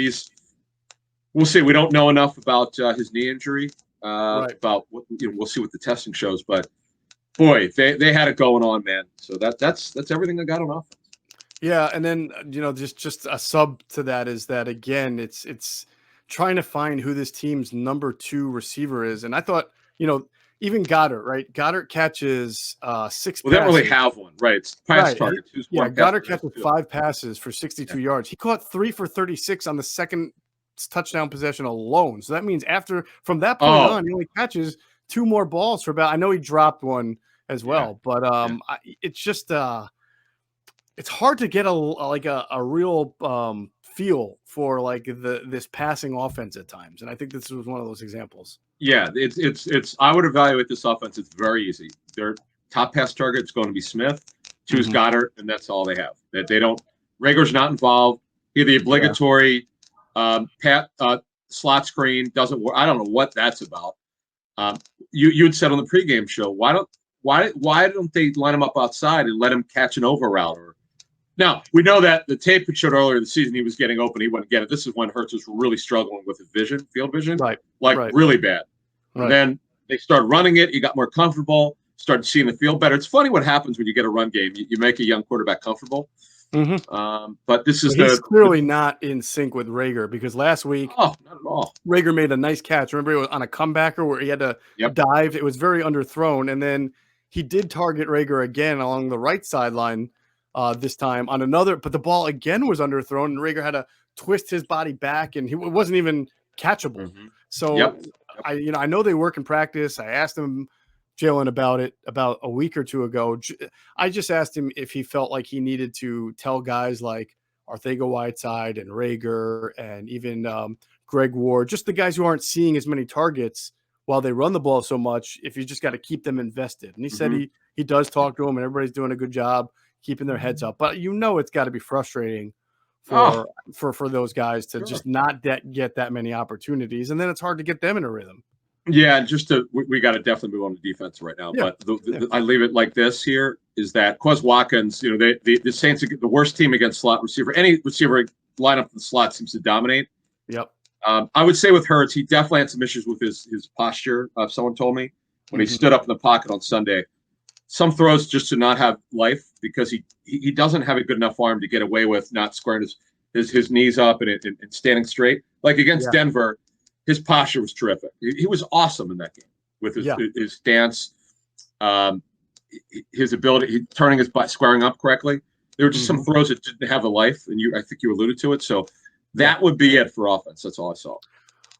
Speaker 2: we'll see. We don't know enough about his knee injury. About what we'll see what the testing shows, but boy, they had it going on, man. So that's everything I got on offense.
Speaker 1: Yeah, and then just a sub to that is that again, it's trying to find who this team's number 2 receiver is, and I thought even Goddard, right? Goddard catches 6 passes.
Speaker 2: They don't really have one, right? It's pass targets.
Speaker 1: Goddard catches 5 passes for 62 yards. He caught 3 for 36 on the second touchdown possession alone. So that means from that point on, he only catches 2 more balls for about. I know he dropped one as well, but it's just it's hard to get a real feel for this passing offense at times, and I think this was one of those examples.
Speaker 2: Yeah, it's. I would evaluate this offense. It's very easy. Their top pass target is going to be Smith, 2 is Goddard, and that's all they have. That they don't. Rager's not involved. The obligatory slot screen doesn't work. I don't know what that's about. You had said on the pregame show, why don't they line him up outside and let him catch an over route? Now we know that the tape had showed earlier in the season he was getting open. He wouldn't get it. This is when Hurts was really struggling with his field vision, really bad. Right. And then they started running it. He got more comfortable. Started seeing the field better. It's funny what happens when you get a run game. You make a young quarterback comfortable. But this is
Speaker 1: he's clearly not in sync with Reagor because last week,
Speaker 2: not at all.
Speaker 1: Reagor made a nice catch. Remember, it was on a comebacker where he had to dive. It was very underthrown, and then he did target Reagor again along the right sideline this time on another. But the ball again was underthrown, and Reagor had to twist his body back, and it wasn't even catchable. So I know they work in practice. I asked him, Jalen, about it about a week or two ago. I just asked him if he felt like he needed to tell guys like Arcega-Whiteside and Reagor and even Greg Ward, just the guys who aren't seeing as many targets while they run the ball so much, if you just got to keep them invested. And he said he does talk to them, and everybody's doing a good job keeping their heads up. But it's got to be frustrating for those guys to just not get that many opportunities, and then it's hard to get them in a rhythm.
Speaker 2: Yeah, we got to definitely move on to defense right now. But I leave it like this here is that Quez Watkins, the Saints are the worst team against slot receiver. Any receiver lineup in the slot seems to dominate.
Speaker 1: Yep.
Speaker 2: I would say with Hurts, he definitely had some issues with his posture. Someone told me when he stood up in the pocket on Sunday. Some throws just to not have life because he doesn't have a good enough arm to get away with not squaring his knees up and standing straight. Like against Denver, his posture was terrific. He was awesome in that game with his stance, his ability, turning his butt, squaring up correctly. There were just some throws that didn't have a life, and I think you alluded to it. So that would be it for offense. That's all I saw.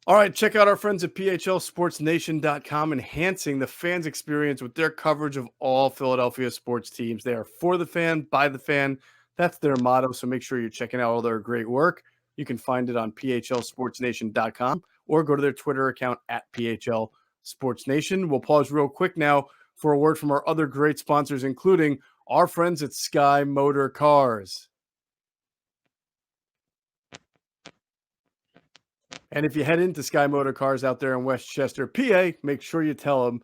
Speaker 1: All right, check out our friends at PHLSportsNation.com, enhancing the fans' experience with their coverage of all Philadelphia sports teams. They are for the fan, by the fan. That's their motto, so make sure you're checking out all their great work. You can find it on PHLSportsNation.com or go to their Twitter account at PHLSportsNation. We'll pause real quick now for a word from our other great sponsors, including our friends at Sky Motor Cars. And if you head into Sky Motor Cars out there in Westchester, PA, make sure you tell them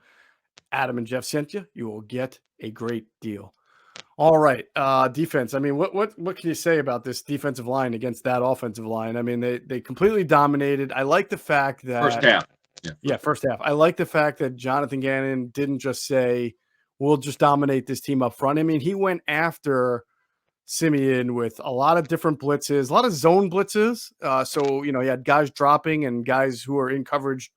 Speaker 1: Adam and Geoff sent you. You will get a great deal. All right, defense. I mean, what can you say about this defensive line against that offensive line? I mean, they completely dominated. I like the fact that
Speaker 2: first half.
Speaker 1: First half. I like the fact that Jonathan Gannon didn't just say, "We'll just dominate this team up front." I mean, he went after Simeon with a lot of different blitzes, a lot of zone blitzes. So, he had guys dropping and guys who are in coverage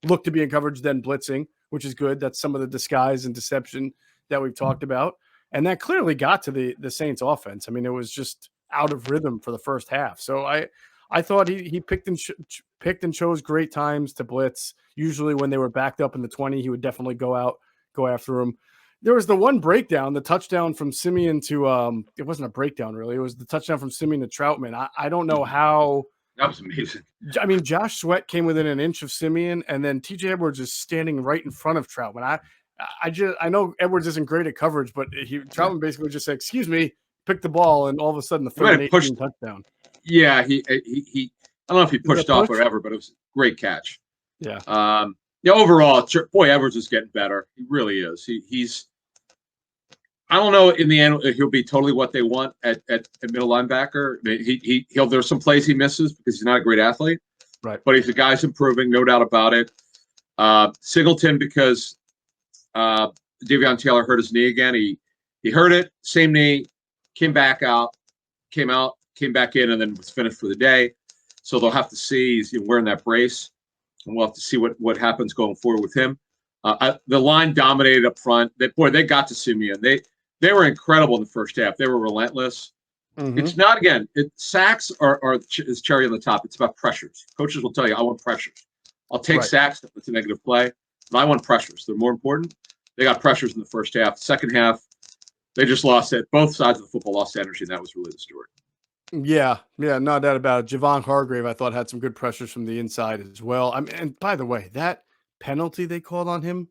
Speaker 1: look to be in coverage, then blitzing, which is good. That's some of the disguise and deception that we've talked about. And that clearly got to the Saints offense. I mean, it was just out of rhythm for the first half. So I thought he picked and chose great times to blitz. Usually when they were backed up in the 20, he would definitely go after them. There was the one breakdown, the touchdown from Simeon to it wasn't a breakdown really. It was the touchdown from Simeon to Troutman. I don't know how.
Speaker 2: That was amazing.
Speaker 1: I mean, Josh Sweat came within an inch of Simeon, and then TJ Edwards is standing right in front of Troutman. I know Edwards isn't great at coverage, but Troutman basically just said, "Excuse me," picked the ball, and all of a sudden the third and 18 touchdown.
Speaker 2: Yeah, he. I don't know if he pushed off or whatever, but it was a great catch.
Speaker 1: Yeah.
Speaker 2: Overall, boy, Edwards is getting better. He really is. He's. I don't know. In the end, he'll be totally what they want at middle linebacker. There's some plays he misses because he's not a great athlete,
Speaker 1: right?
Speaker 2: But he's a guy's improving, no doubt about it. Singleton, because Davion Taylor hurt his knee again. He hurt it, same knee, came back out, came back in, and then was finished for the day. So they'll have to see. He's wearing that brace, and we'll have to see what happens going forward with him. The line dominated up front. They got to Simeon. They were incredible in the first half. They were relentless. Mm-hmm. It's not, again, sacks is cherry on the top. It's about pressures. Coaches will tell you, I want pressures. I'll take sacks if it's a negative play, but I want pressures. They're more important. They got pressures in the first half. Second half, they just lost it. Both sides of the football lost energy, and that was really the story.
Speaker 1: Yeah, no doubt about it. Javon Hargrave, I thought, had some good pressures from the inside as well. And by the way, that penalty they called on him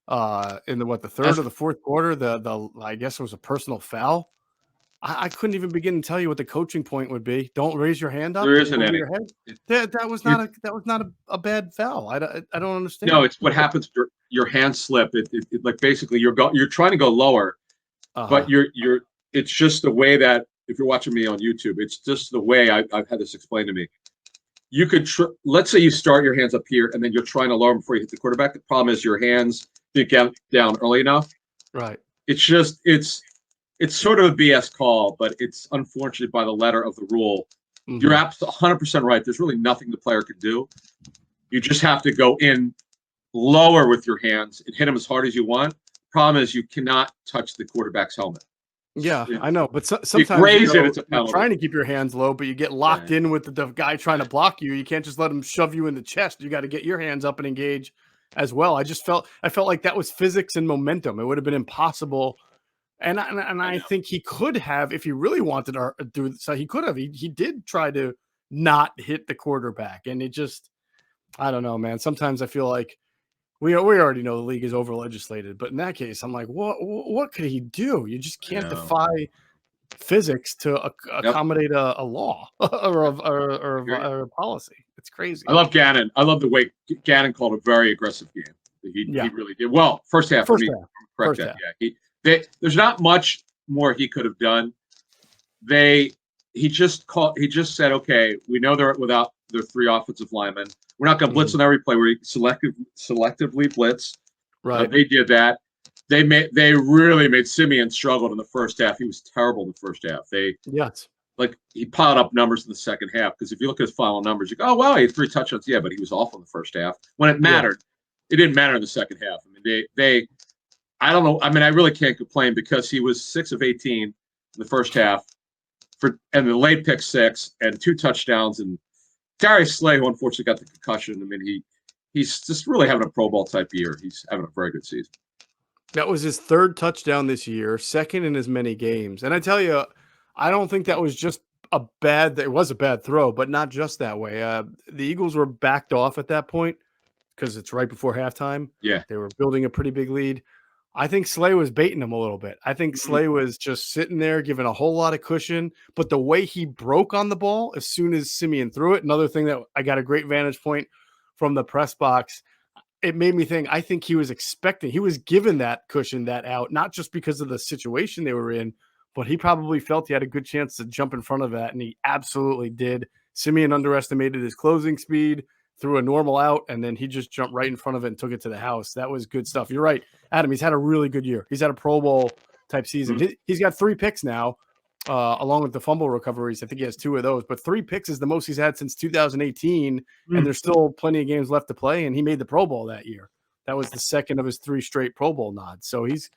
Speaker 1: in the third or the fourth quarter, the I guess it was a personal foul. I couldn't even begin to tell you what the coaching point would be. Don't raise your hand up.
Speaker 2: There isn't any.
Speaker 1: Your head. That was not a bad foul. I don't understand.
Speaker 2: No, it's what happens. Your hand slip. It like basically you're trying to go lower, but it's just the way that if you're watching me on YouTube, it's just the way I've had this explained to me. You could let's say you start your hands up here and then you're trying to lower them before you hit the quarterback. The problem is your hands didn't get down early enough.
Speaker 1: Right.
Speaker 2: It's just it's sort of a BS call, but it's unfortunate by the letter of the rule. Mm-hmm. You're 100% right. There's really nothing the player can do. You just have to go in lower with your hands and hit him as hard as you want. Problem is you cannot touch the quarterback's helmet.
Speaker 1: Yeah, I know, but sometimes
Speaker 2: it's a penalty.
Speaker 1: You're trying to keep your hands low, but you get locked in with the guy trying to block you. You can't just let him shove you in the chest. You got to get your hands up and engage as well. I felt like that was physics and momentum. It would have been impossible. And I think he could have, if he really wanted to do so, he could have. He did try to not hit the quarterback, and it just, I don't know, man. Sometimes I feel like we already know the league is over legislated, but in that case, I'm like, what could he do? You just can't defy physics to accommodate a law or a policy. It's crazy.
Speaker 2: I love Gannon. I love the way Gannon called a very aggressive game. He really did. Well, first half. There's not much more he could have done. He just said, okay, we know they're without their three offensive linemen. We're not going to blitz on every play. We're selectively blitz.
Speaker 1: Right.
Speaker 2: They did that. They really made Simeon struggle in the first half. He was terrible in the first half. He piled up numbers in the second half, because if you look at his final numbers, you go, oh wow, he had 3 touchdowns. Yeah, but he was awful in the first half. When it mattered, it didn't matter in the second half. I mean, I don't know. I mean, I really can't complain, because he was 6 of 18 in the first half and the late pick 6 and 2 touchdowns. And Darius Slay, who unfortunately got the concussion, I mean, he's just really having a Pro Bowl type year. He's having a very good season.
Speaker 1: That was his 3rd touchdown this year, 2nd in as many games. And I tell you, I don't think that was just it was a bad throw, but not just that way. The Eagles were backed off at that point because it's right before halftime.
Speaker 2: Yeah.
Speaker 1: They were building a pretty big lead. I think Slay was baiting him a little bit. I think Slay was just sitting there giving a whole lot of cushion, but the way he broke on the ball as soon as Simeon threw it, another thing that I got a great vantage point from the press box, it made me think, I think he was given that cushion, that out, not just because of the situation they were in, but he probably felt he had a good chance to jump in front of that, and he absolutely did. Simeon underestimated his closing speed, threw a normal out, and then he just jumped right in front of it and took it to the house. That was good stuff. You're right, Adam. He's had a really good year. He's had a Pro Bowl type season. He's got 3 picks now, along with the fumble recoveries. I think he has 2 of those, but 3 picks is the most he's had since 2018, and there's still plenty of games left to play, and he made the Pro Bowl that year. That was the 2nd of his 3 straight Pro Bowl nods. So he's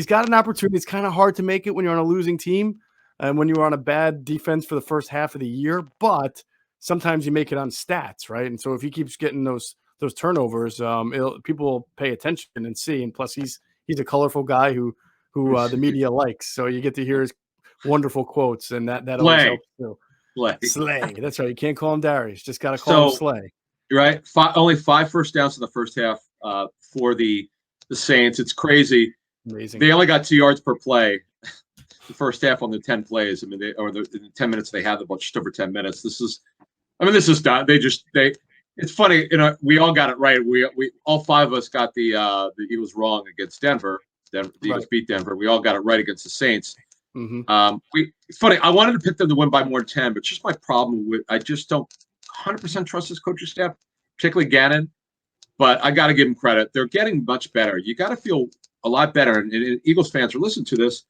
Speaker 1: got an opportunity. It's kind of hard to make it when you're on a losing team and when you're on a bad defense for the first half of the year, but sometimes you make it on stats, right? And so if he keeps getting those turnovers, people will pay attention and see. And plus, he's he's a colorful guy who the media likes. So you get to hear his wonderful quotes, and that always helps too. Slay. That's right. You can't call him Darius. Just got to call him Slay.
Speaker 2: Right. Only 5 first downs in the first half for the Saints. It's crazy.
Speaker 1: Amazing.
Speaker 2: They only got 2 yards per play the first half on the 10 plays. I mean, the 10 minutes they had, about just over 10 minutes. This is done. It's funny. We all got it right. We all 5 of us got the Eagles wrong against Denver. The Eagles beat Denver. We all got it right against the Saints.
Speaker 1: Mm-hmm.
Speaker 2: It's funny. I wanted to pick them to win by more than 10, but just my problem with I just don't 100% trust this coaching staff, particularly Gannon. But I got to give them credit. They're getting much better. You got to feel a lot better. And Eagles fans are listening to this.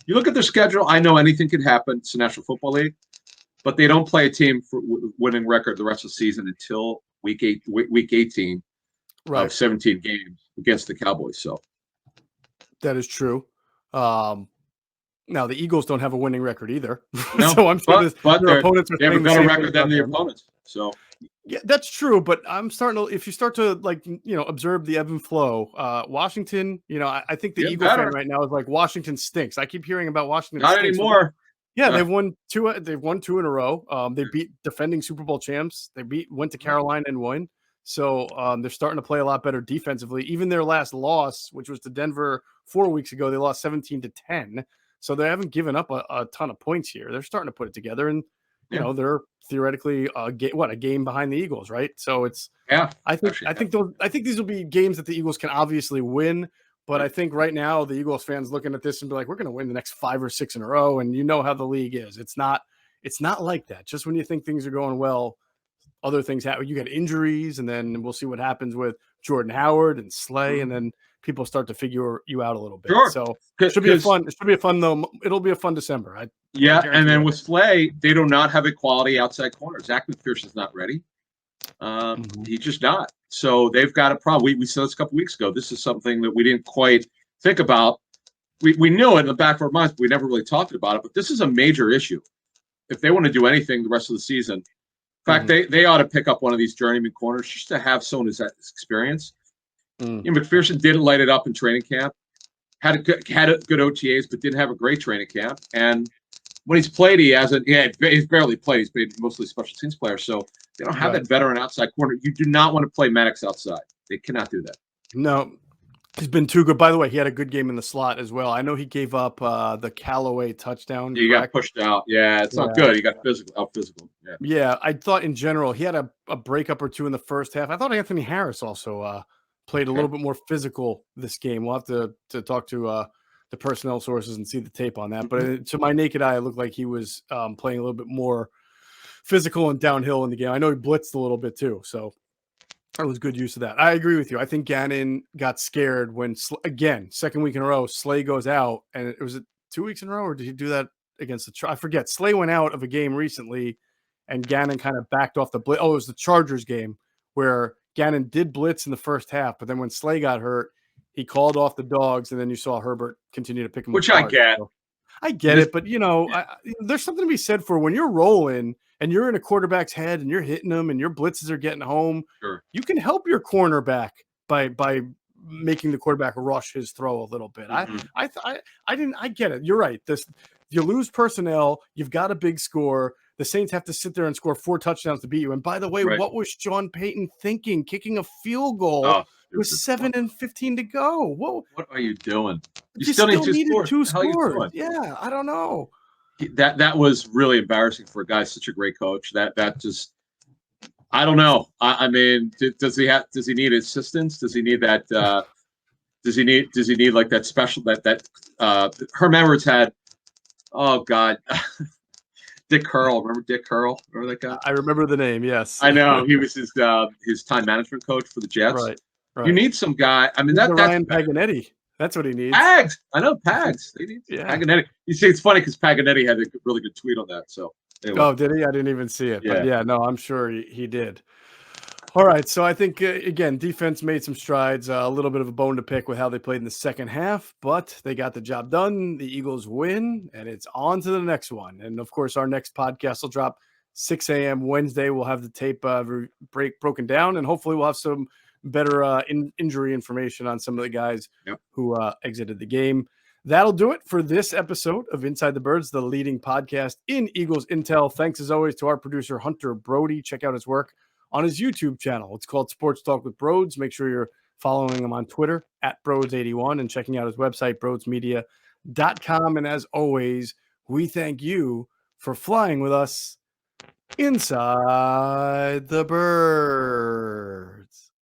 Speaker 2: You look at their schedule. I know anything could happen. It's the National Football League, but they don't play a team for winning record the rest of the season until week 18 of 17 games against the Cowboys. So
Speaker 1: that is true. Now the Eagles don't have a winning record either.
Speaker 2: No,
Speaker 1: so I'm sure
Speaker 2: but
Speaker 1: their opponents are
Speaker 2: they have a
Speaker 1: saying
Speaker 2: better
Speaker 1: the same
Speaker 2: record
Speaker 1: thing
Speaker 2: than
Speaker 1: about
Speaker 2: the
Speaker 1: them.
Speaker 2: opponents. So
Speaker 1: yeah, that's true. But I'm starting to, if you start to observe the ebb and flow, Washington, I think the Eagle fan right now is like Washington stinks. I keep hearing about Washington.
Speaker 2: Not
Speaker 1: stinks.
Speaker 2: anymore.
Speaker 1: Yeah, they've won 2. They've won 2 in a row. They beat defending Super Bowl champs. Went to Carolina and won. So they're starting to play a lot better defensively. Even their last loss, which was to Denver 4 weeks ago, they lost 17-10. So they haven't given up a ton of points here. They're starting to put it together, and they're theoretically a game behind the Eagles, right? So it's I think these will be games that the Eagles can obviously win. But I think right now the Eagles fans looking at this and be like, we're going to win the next 5 or 6 in a row, and you know how the league is. It's not like that. Just when you think things are going well, other things happen. You get injuries, and then we'll see what happens with Jordan Howard and Slay, and then people start to figure you out a little bit.
Speaker 2: Sure.
Speaker 1: So it should be fun. It should be a fun though. It'll be a fun December.
Speaker 2: And then with Slay, they do not have a quality outside corner. Zach McPherson's not ready. He's just not. So they've got a problem. We said this a couple weeks ago. This is something that we didn't quite think about. We knew it in the back of our minds, but we never really talked about it. But this is a major issue. If they want to do anything the rest of the season, in fact, they ought to pick up one of these journeyman corners just to have someone who's had experience. McPherson didn't light it up in training camp. Had a good OTAs, but didn't have a great training camp. And when he's played, he's barely played. He's been mostly special teams player. So they don't have that veteran outside corner. You do not want to play Maddox outside. They cannot do that.
Speaker 1: No, he's been too good. By the way, he had a good game in the slot as well. I know he gave up the Callaway touchdown.
Speaker 2: You got pushed out. Yeah, it's not good. He got physical.
Speaker 1: Yeah, I thought in general he had a breakup or 2 in the first half. I thought Anthony Harris also played a little bit more physical this game. We'll have to talk to the personnel sources and see the tape on that. But to my naked eye, it looked like he was playing a little bit more physical and downhill in the game. I know he blitzed a little bit too, so that was good use of that. I agree with you. I think Gannon got scared when, again, second week in a row, Slay goes out. And was it 2 weeks in a row, or did he do that against the I forget. Slay went out of a game recently, and Gannon kind of backed off the blitz. Oh, it was the Chargers game where Gannon did blitz in the first half, but then when Slay got hurt, he called off the dogs, and then you saw Herbert continue to pick him
Speaker 2: Which
Speaker 1: apart.
Speaker 2: I get.
Speaker 1: So, I get it, but there's something to be said for when you're rolling and you're in a quarterback's head and you're hitting them and your blitzes are getting home.
Speaker 2: Sure.
Speaker 1: You can help your cornerback by making the quarterback rush his throw a little bit. I get it. You're right. You lose personnel. You've got a big score. The Saints have to sit there and score 4 touchdowns to beat you. And by the way, what was Sean Payton thinking? Kicking a field goal with 7:15 to go. What
Speaker 2: are you doing?
Speaker 1: You still needed 2 scores. Yeah, I don't know.
Speaker 2: That was really embarrassing for a guy such a great coach. That just, I don't know. I mean, does he need assistance? Does he need that? Does he need like that special that Herm Edwards had? Oh God. Dick Curl. Remember Dick Curl? Remember that guy?
Speaker 1: I remember the name, yes.
Speaker 2: I know. He was his time management coach for the Jets.
Speaker 1: Right.
Speaker 2: You need some guy. I mean, that's
Speaker 1: Ryan Paganetti. That's what he needs.
Speaker 2: Pags. I know Pags. They need Paganetti. You see, it's funny because Paganetti had a really good tweet on that. So anyway.
Speaker 1: Oh, did he? I didn't even see it. Yeah. But yeah, no, I'm sure he did. All right. So I think, again, defense made some strides, a little bit of a bone to pick with how they played in the second half, but they got the job done. The Eagles win, and it's on to the next one. And, of course, our next podcast will drop 6 a.m. Wednesday. We'll have the tape broken down, and hopefully we'll have some better injury information on some of the guys
Speaker 2: Yep.
Speaker 1: who exited the game. That'll do it for this episode of Inside the Birds, the leading podcast in Eagles Intel. Thanks as always to our producer, Hunter Brody. Check out his work on his YouTube channel. It's called Sports Talk with Broads. Make sure you're following him on Twitter at Broads81 and checking out his website, broadsmedia.com. And as always, we thank you for flying with us inside the bird.